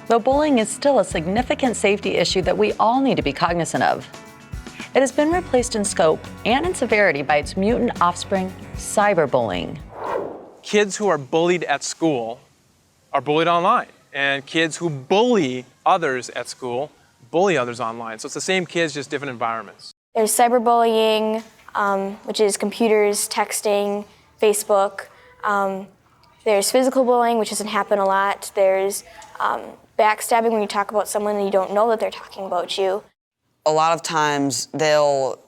though bullying is still a significant safety issue that we all need to be cognizant of. It has been replaced in scope and in severity by its mutant offspring, cyberbullying. Kids who are bullied at school are bullied online, and kids who bully others at school bully others online. So it's the same kids, just different environments. There's cyberbullying, which is computers, texting, Facebook. There's physical bullying, which doesn't happen a lot. There's backstabbing when you talk about someone and you don't know that they're talking about you. A lot of times they'll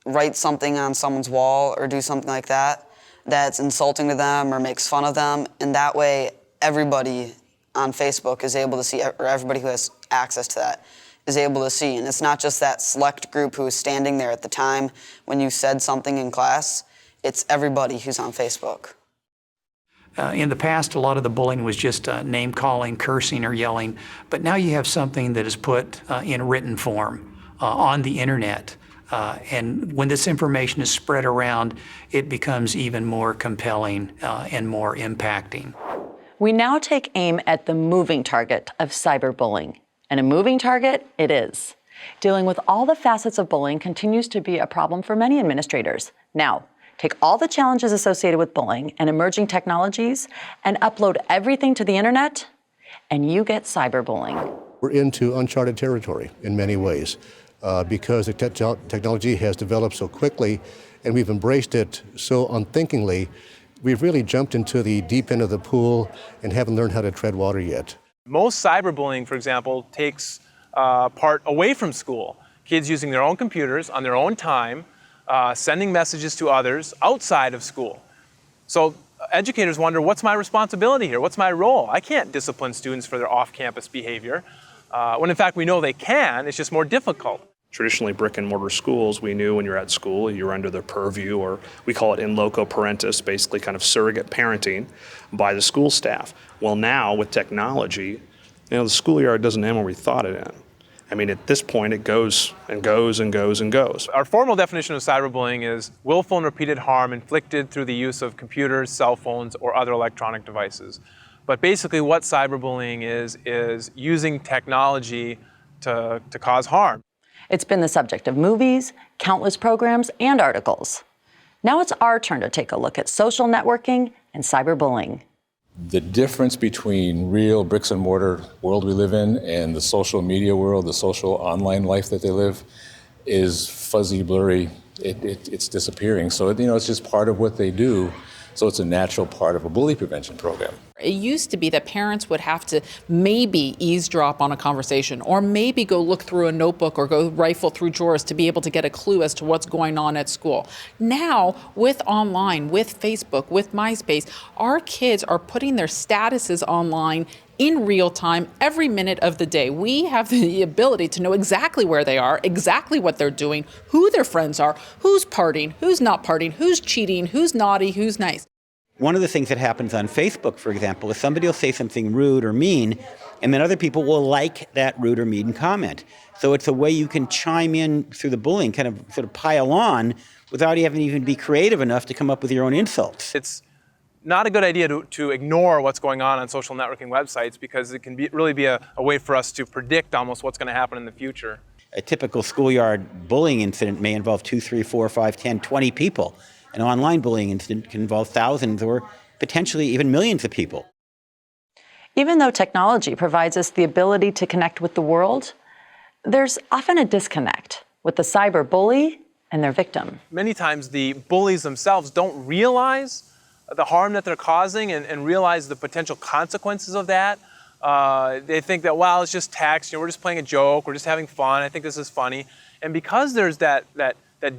write something on someone's wall or do something like that that's insulting to them or makes fun of them, and that way everybody on Facebook is able to see, or everybody who has access to that is able to see. And it's not just that select group who is standing there at the time when you said something in class, it's everybody who's on Facebook. In the past, a lot of the bullying was just name-calling, cursing, or yelling, but now you have something that is put in written form on the internet. And when this information is spread around, it becomes even more compelling and more impacting. We now take aim at the moving target of cyberbullying. And a moving target it is. Dealing with all the facets of bullying continues to be a problem for many administrators. Now, take all the challenges associated with bullying and emerging technologies and upload everything to the internet, and you get cyberbullying. We're into uncharted territory in many ways because the technology has developed so quickly and we've embraced it so unthinkingly. We've really jumped into the deep end of the pool and haven't learned how to tread water yet. Most cyberbullying, for example, takes part away from school. Kids using their own computers on their own time, sending messages to others outside of school. So educators wonder, what's my responsibility here? What's my role? I can't discipline students for their off-campus behavior, when in fact we know they can, it's just more difficult. Traditionally, brick and mortar schools, we knew when you're at school, you're under the purview, or we call it in loco parentis, basically kind of surrogate parenting by the school staff. Well, now with technology, the schoolyard doesn't end where we thought it ended. I mean, at this point, it goes and goes and goes and goes. Our formal definition of cyberbullying is willful and repeated harm inflicted through the use of computers, cell phones, or other electronic devices. But basically what cyberbullying is using technology to cause harm. It's been the subject of movies, countless programs, and articles. Now it's our turn to take a look at social networking and cyberbullying. The difference between real bricks and mortar world we live in and the social media world, the social online life that they live, is fuzzy, blurry. It's disappearing. So it's just part of what they do. So it's a natural part of a bully prevention program. It used to be that parents would have to maybe eavesdrop on a conversation or maybe go look through a notebook or go rifle through drawers to be able to get a clue as to what's going on at school. Now, with online, with Facebook, with MySpace, our kids are putting their statuses online in real time, every minute of the day. We have the ability to know exactly where they are, exactly what they're doing, who their friends are, who's partying, who's not partying, who's cheating, who's naughty, who's nice. One of the things that happens on Facebook, for example, is somebody will say something rude or mean, and then other people will like that rude or mean comment. So it's a way you can chime in through the bullying, kind of sort of pile on without having to even be creative enough to come up with your own insults. It's not a good idea to ignore what's going on social networking websites because it can really be a way for us to predict almost what's going to happen in the future. A typical schoolyard bullying incident may involve 2, 3, 4, 5, 10, 20 people. An online bullying incident can involve thousands or potentially even millions of people. Even though technology provides us the ability to connect with the world, there's often a disconnect with the cyber bully and their victim. Many times the bullies themselves don't realize the harm that they're causing and realize the potential consequences of that. They think that, well, it's just text, we're just playing a joke, we're just having fun, I think this is funny. And because there's that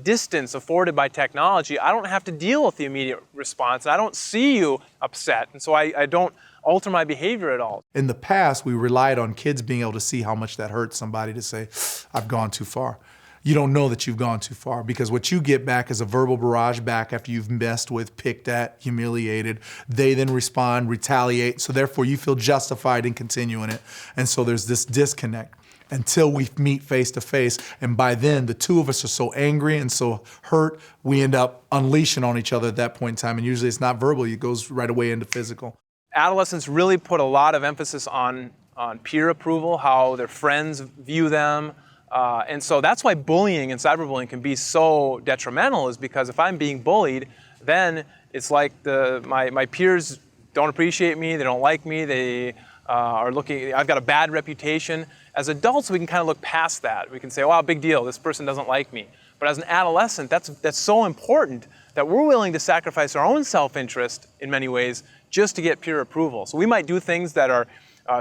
distance afforded by technology, I don't have to deal with the immediate response. I don't see you upset, and so I don't alter my behavior at all. In the past, we relied on kids being able to see how much that hurt somebody to say, I've gone too far. You don't know that you've gone too far because what you get back is a verbal barrage back after you've messed with, picked at, humiliated. They then respond, retaliate, so therefore you feel justified in continuing it. And so there's this disconnect until we meet face to face. And by then, the two of us are so angry and so hurt, we end up unleashing on each other at that point in time. And usually it's not verbal, it goes right away into physical. Adolescents really put a lot of emphasis on on peer approval, how their friends view them. And so that's why bullying and cyberbullying can be so detrimental, is because if I'm being bullied, then it's like my peers don't appreciate me, they don't like me, they are looking, I've got a bad reputation. As adults, we can kind of look past that. We can say, wow, big deal, this person doesn't like me. But as an adolescent, that's so important that we're willing to sacrifice our own self-interest in many ways just to get peer approval. So we might do things that are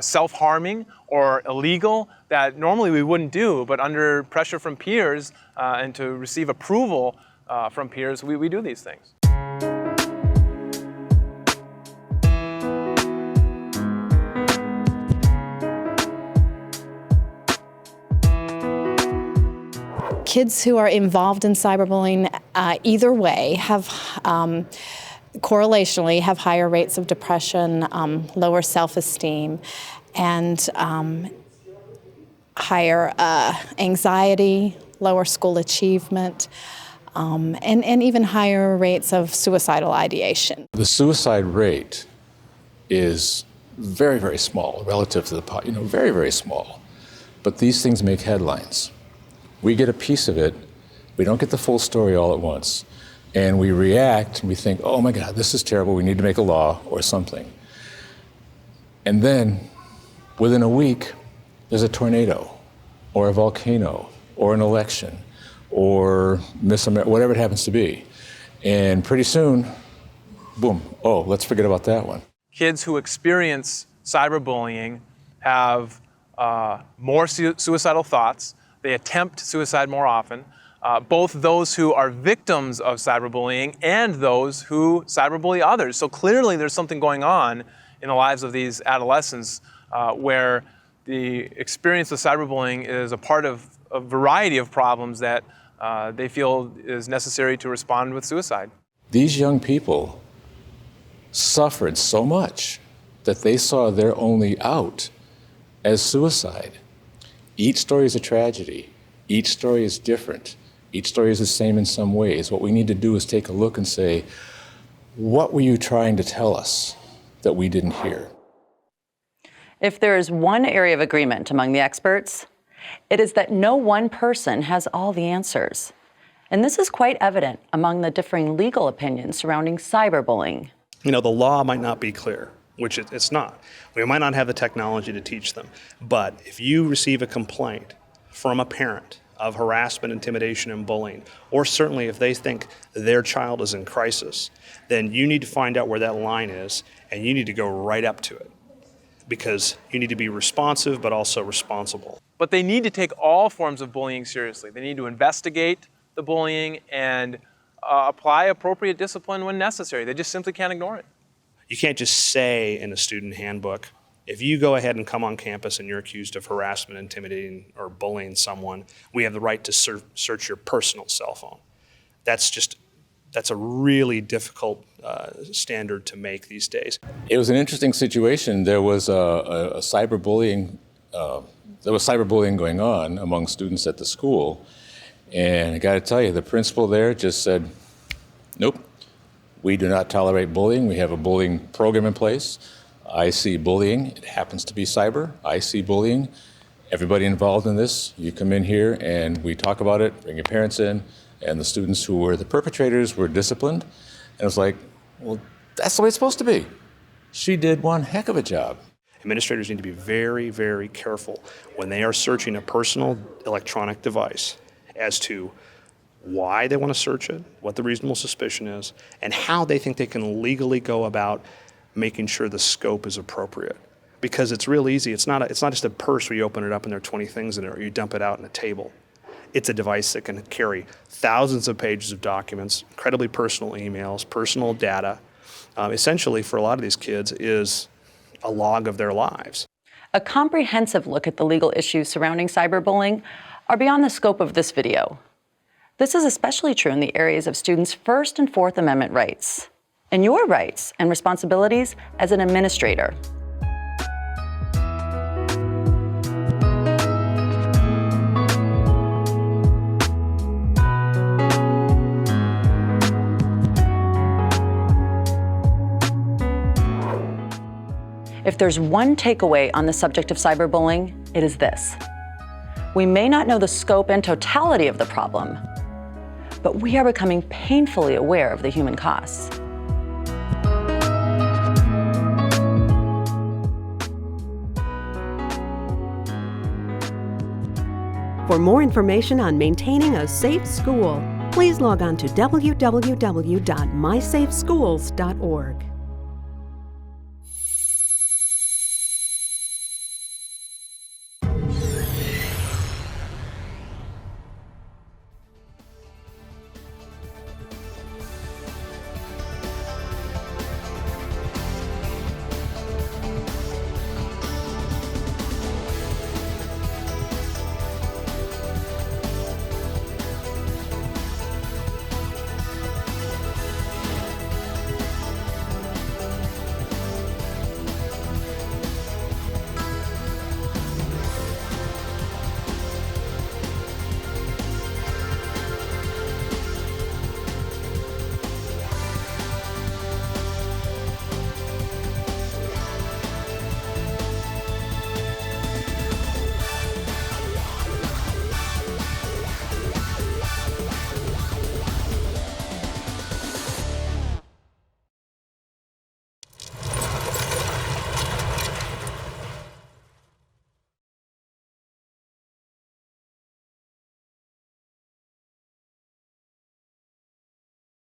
self-harming or illegal that normally we wouldn't do, but under pressure from peers and to receive approval from peers, we do these things. Kids who are involved in cyberbullying either way have correlationally have higher rates of depression, lower self-esteem, and higher anxiety, lower school achievement, and even higher rates of suicidal ideation. The suicide rate is very, very small relative to the very, very small. But these things make headlines. We get a piece of it, we don't get the full story all at once, and we react and we think, oh my God, this is terrible, we need to make a law or something. And then within a week, there's a tornado or a volcano or an election or Miss America, whatever it happens to be. And pretty soon, boom, oh, let's forget about that one. Kids who experience cyberbullying have more suicidal thoughts. They attempt suicide more often. Both those who are victims of cyberbullying and those who cyberbully others. So clearly there's something going on in the lives of these adolescents where the experience of cyberbullying is a part of a variety of problems that they feel is necessary to respond with suicide. These young people suffered so much that they saw their only out as suicide. Each story is a tragedy. Each story is different. Each story is the same in some ways. What we need to do is take a look and say, what were you trying to tell us that we didn't hear? If there is one area of agreement among the experts, it is that no one person has all the answers. And this is quite evident among the differing legal opinions surrounding cyberbullying. You know, the law might not be clear, which it's not. We might not have the technology to teach them. But if you receive a complaint from a parent of harassment, intimidation, and bullying, or certainly if they think their child is in crisis, then you need to find out where that line is, and you need to go right up to it. Because you need to be responsive, but also responsible. But they need to take all forms of bullying seriously. They need to investigate the bullying and apply appropriate discipline when necessary. They just simply can't ignore it. You can't just say in a student handbook, if you go ahead and come on campus and you're accused of harassment, intimidating, or bullying someone, we have the right to search your personal cell phone. That's a really difficult standard to make these days. It was an interesting situation. There was cyberbullying going on among students at the school. And I got to tell you, the principal there just said, nope, we do not tolerate bullying. We have a bullying program in place. I see bullying. It happens to be cyber. I see bullying. Everybody involved in this, you come in here and we talk about it, bring your parents in, and the students who were the perpetrators were disciplined. And it was like, well, that's the way it's supposed to be. She did one heck of a job. Administrators need to be very, very careful when they are searching a personal electronic device as to why they want to search it, what the reasonable suspicion is, and how they think they can legally go about making sure the scope is appropriate. Because it's real easy. It's not just a purse where you open it up and there are 20 things in it, or you dump it out on a table. It's a device that can carry thousands of pages of documents, incredibly personal emails, personal data. Essentially, for a lot of these kids, is a log of their lives. A comprehensive look at the legal issues surrounding cyberbullying are beyond the scope of this video. This is especially true in the areas of students' First and Fourth Amendment rights, and your rights and responsibilities as an administrator. If If there's one takeaway on the subject of cyberbullying, it is this. We may not know the scope and totality of the problem, but we are becoming painfully aware of the human costs. For more information on maintaining a safe school, please log on to www.mysafeschools.org.